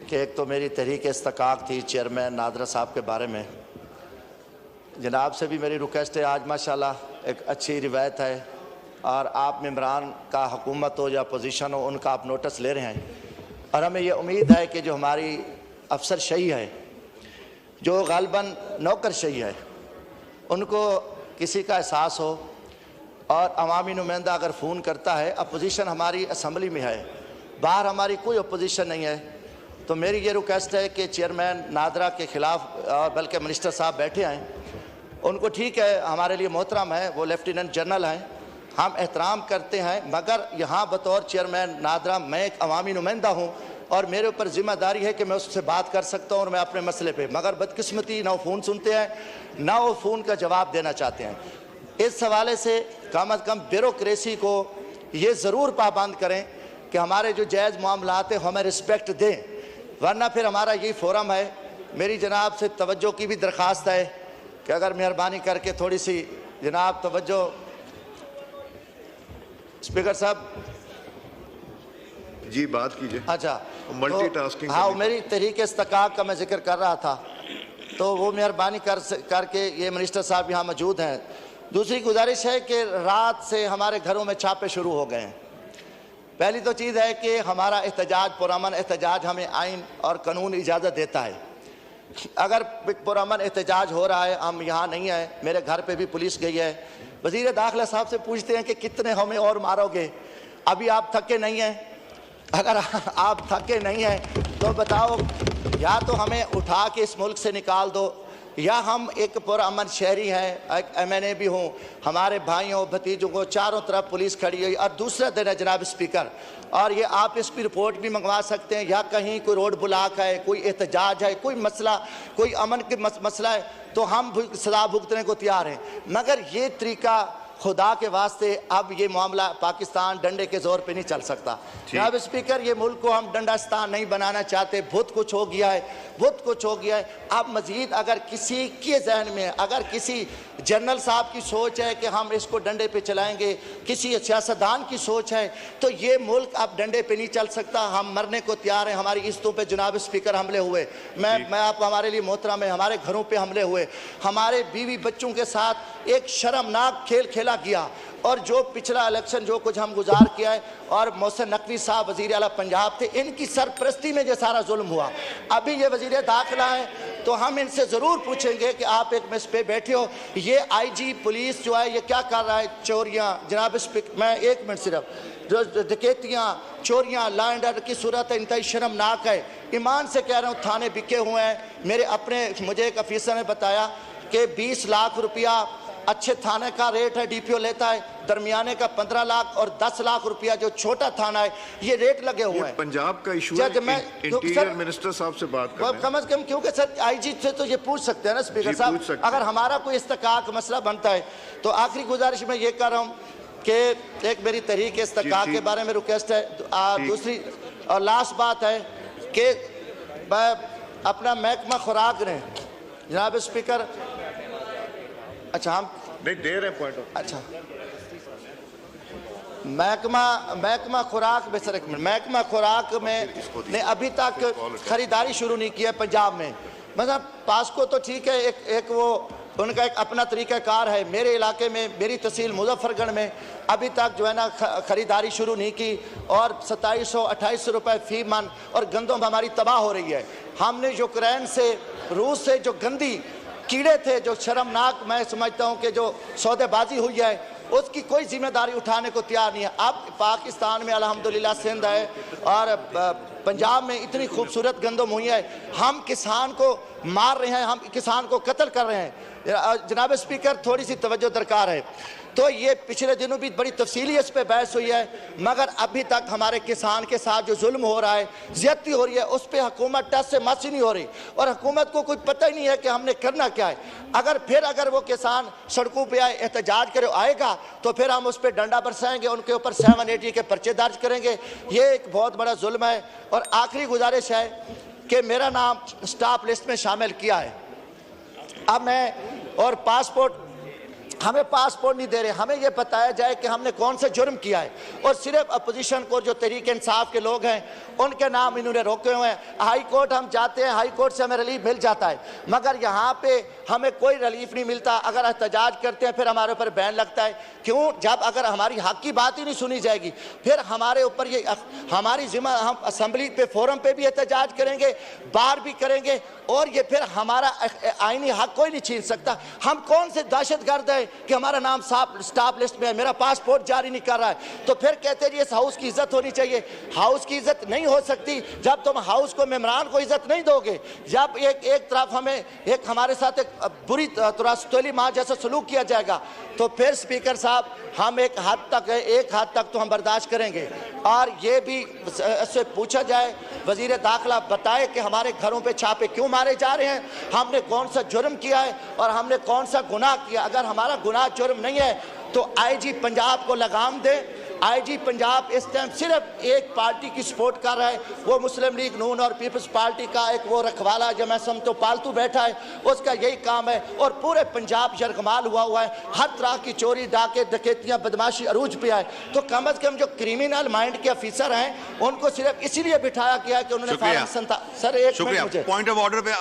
कि एक तो मेरी तहरीक इस्तकाक थी चेयरमैन नादरा साहब के बारे में। जनाब से भी मेरी रिक्वेस्ट है, आज माशाल्लाह एक अच्छी रिवायत है और आप मेम्बरान का हुकूमत हो या पोजीशन हो उनका आप नोटिस ले रहे हैं और हमें ये उम्मीद है कि जो हमारी अफसर शही है, जो गालिबन नौकर शही है, उनको किसी का एहसास हो और अवामी नुमाइंदा अगर फ़ोन करता है, अपोजिशन हमारी असम्बली में है, बाहर हमारी कोई अपोजिशन नहीं है, तो मेरी ये रिक्वेस्ट है कि चेयरमैन नादरा के ख़िलाफ़ और बल्कि मिनिस्टर साहब बैठे हैं, उनको ठीक है हमारे लिए मोहतरम है, वो लेफ्टिनेंट जनरल हैं, हम एहतराम करते हैं, मगर यहाँ बतौर चेयरमैन नादरा मैं एक अवामी नुमाइंदा हूँ और मेरे ऊपर ज़िम्मेदारी है कि मैं उससे बात कर सकता हूँ और मैं अपने मसले पे, मगर बदकिस्मती ना वो फ़ोन सुनते हैं ना वो फ़ोन का जवाब देना चाहते हैं। इस हवाले से कम अज़ कम ब्यूरोक्रेसी को ये ज़रूर पाबंद करें कि हमारे जो जायज़ मामलात हैं हमें रिस्पेक्ट दें, वरना फिर हमारा यही फोरम है। मेरी जनाब से तवज्जो की भी दरख्वास्त है कि अगर मेहरबानी करके थोड़ी सी जनाब तवज्जो। स्पीकर साहब जी बात कीजिए। अच्छा, मल्टीटास्किंग। हाँ, मेरी तहरीक इस्तकाक का मैं जिक्र कर रहा था, तो वो मेहरबानी करके ये मिनिस्टर साहब यहाँ मौजूद हैं। दूसरी गुजारिश है कि रात से हमारे घरों में छापे शुरू हो गए हैं। पहली तो चीज़ है कि हमारा एहतजाज, पुरअमन एहतजाज हमें आइन और कानून इजाज़त देता है। अगर पुरअमन एहतजाज हो रहा है, हम यहाँ नहीं हैं, मेरे घर पे भी पुलिस गई है, वज़ीर दाखिला साहब से पूछते हैं कि कितने हमें और मारोगे, अभी आप थके नहीं हैं? अगर आप थके नहीं हैं तो बताओ, या तो हमें उठा के इस मुल्क से निकाल दो, या हम एक पुरअमन शहरी हैं, एक MNA भी हूँ, हमारे भाइयों भतीजों को चारों तरफ पुलिस खड़ी हुई। और दूसरा दिन है जनाब स्पीकर, और ये आप इसकी रिपोर्ट भी मंगवा सकते हैं, या कहीं कोई रोड ब्लॉक है, कोई एहतजाज है, कोई मसला, कोई अमन के मसला है, तो हम सजा भुगतने को तैयार हैं। मगर ये तरीका खुदा के वास्ते अब ये मामला पाकिस्तान डंडे के जोर पे नहीं चल सकता। जनाब स्पीकर, ये मुल्क को हम डंडास्तान नहीं बनाना चाहते, बहुत कुछ हो गया है, बहुत कुछ हो गया है। अब मजीद अगर किसी के जहन में, अगर किसी जनरल साहब की सोच है कि हम इसको डंडे पे चलाएंगे, किसी सियासतदान की सोच है, तो ये मुल्क अब डंडे पे नहीं चल सकता। हम मरने को तैयार हैं। हमारी इज्जतों पे जनाब स्पीकर हमले हुए, मैं आप हमारे लिए मोहतरम है, हमारे घरों पे हमले हुए, हमारे बीवी बच्चों के साथ एक शर्मनाक खेल खेला गया। और जो पिछला इलेक्शन जो कुछ हम गुजार किया है, और मोहसिन नकवी साहब वज़ीर आला पंजाब थे, इनकी सरपरस्ती में जो सारा जुल्म हुआ। अभी ये वज़ीर दाखिला है, तो हम इनसे ज़रूर पूछेंगे कि आप एक मिस पे बैठे हो, ये IG पुलिस जो है ये क्या कर रहा है? चोरियाँ, जनाब स्पीकर मैं एक मिनट सिर्फ, जो डकैतियाँ, चोरियाँ, लॉ एंड ऑर्डर की सूरत है, इंतहाई शर्मनाक है। ईमान से कह रहा हूँ, थाने बिके हुए हैं। मेरे अपने, मुझे एक अफीसर ने बताया कि 20 लाख रुपया अच्छे थाने का रेट है, DPO लेता है, दरमियाने का 15 लाख और 10 लाख रुपया जो छोटा थाना है, ये रेट लगे हुए हैं। पंजाब का इशू है, इंटीरियर मिनिस्टर साहब से बात करें कम से कम, क्योंकि सर IG से तो ये पूछ सकते हैं ना स्पीकर साहब, अगर हमारा कोई इस्तकाक मसला बनता है। तो आखिरी गुजारिश मैं ये कर रहा हूँ कि एक मेरी तहरीक इस्तकाक के बारे में रिक्वेस्ट है। दूसरी और लास्ट बात है कि अपना महकमा खुराक ने, जनाब स्पीकर, अच्छा हम नहीं दे रहे पॉइंट। अच्छा, महकमा खुराक में, सर एक मिनट, महकमा खुराक में ने अभी तक खरीदारी शुरू नहीं किया पंजाब में। मतलब पास्को तो ठीक है, एक वो उनका एक अपना तरीक़ाकार है। मेरे इलाके में, मेरी तहसील मुजफ्फरगढ़ में अभी तक जो है ना ख़रीदारी शुरू नहीं की, और 2700-2800 रुपये फ़ी मन, और गंदम हमारी तबाह हो रही है। हमने यूक्रेन से, रूस से जो गंदी कीड़े थे, जो शर्मनाक, मैं समझता हूँ कि जो सौदेबाजी हुई है, उसकी कोई जिम्मेदारी उठाने को तैयार नहीं है। अब पाकिस्तान में अल्हम्दुलिल्लाह सिंध है और पंजाब में इतनी खूबसूरत गंदम हुई है, हम किसान को मार रहे हैं, हम किसान को कत्ल कर रहे हैं। जनाब स्पीकर, थोड़ी सी तवज्जो दरकार है। तो ये पिछले दिनों भी बड़ी तफसीली इस पर बहस हुई है, मगर अभी तक हमारे किसान के साथ जो जुल्म हो रहा है, ज़्यादती हो रही है, उस पर हुकूमत टस से मस ही नहीं हो रही, और हुकूमत को कोई पता ही नहीं है कि हमने करना क्या है। अगर वो किसान सड़कों पे आए, एहतजाज करे, आएगा, तो फिर हम उस पर डंडा बरसाएंगे, उनके ऊपर 780 के पर्चे दर्ज करेंगे। ये एक बहुत बड़ा जुल्म है। और आखिरी गुजारिश है कि मेरा नाम स्टाफ लिस्ट में शामिल किया है। अब मैं, और पासपोर्ट हमें पासपोर्ट नहीं दे रहे। हमें यह बताया जाए कि हमने कौन सा जुर्म किया है, और सिर्फ अपोजिशन को जो तहरीक इंसाफ के लोग हैं उनके नाम इन्होंने रोके हुए हैं। हाई कोर्ट हम जाते हैं, हाई कोर्ट से हमें रिलीफ मिल जाता है, मगर यहाँ पे हमें कोई रिलीफ नहीं मिलता। अगर एहतजाज करते हैं फिर हमारे ऊपर बैन लगता है। क्यों? जब अगर हमारी हक की बात ही नहीं सुनी जाएगी, फिर हमारे ऊपर ये हमारी जिम्मा, हम असम्बली पे फोरम पे भी एहतजाज करेंगे, बाहर भी करेंगे, और ये फिर हमारा आईनी हक कोई नहीं छीन सकता। हम कौन से दहशतगर्द हैं कि हमारा नाम स्टाफ लिस्ट में है, मेरा पासपोर्ट जारी नहीं कर रहा है, तो फिर कहते हैं इस हाउस की इज्जत होनी चाहिए। हाउस की इज्जत नहीं हो सकती जब तुम हाउस को, मेंबरान को इज्जत नहीं दोगे। जब एक तरफ हमें हमारे साथ एक बुरी तुरास्तोली माँ जैसा सलूक किया जाएगा, तो फिर स्पीकर साहब हम एक हद तक तो हम बर्दाश्त करेंगे। और ये भी इससे पूछा जाए, वजीर दाखिला बताए कि हमारे घरों पे छापे क्यों मारे जा रहे हैं, हमने कौन सा जुर्म किया है और हमने कौन सा गुनाह किया। अगर हमारा गुनाह जुर्म नहीं है तो आईजी पंजाब को लगाम दे। आईजी पंजाब इस टाइम सिर्फ एक पार्टी की सपोर्ट कर रहा है, वो मुस्लिम लीग नून और पीपल्स पार्टी का एक वो रखवाला जो मैं समझता हूं पालतू बैठा है, उसका यही काम है। और पूरे पंजाब यरगमाल हुआ है, हर तरह की चोरी, डाके, डकैतियां, बदमाशी अरूज पे है। तो कम अज कम जो क्रिमिनल माइंड के ऑफिसर हैं उनको सिर्फ इसीलिए बिठाया गया है कि उन्होंने सर एक मिनट, मुझे पॉइंट ऑफ ऑर्डर पे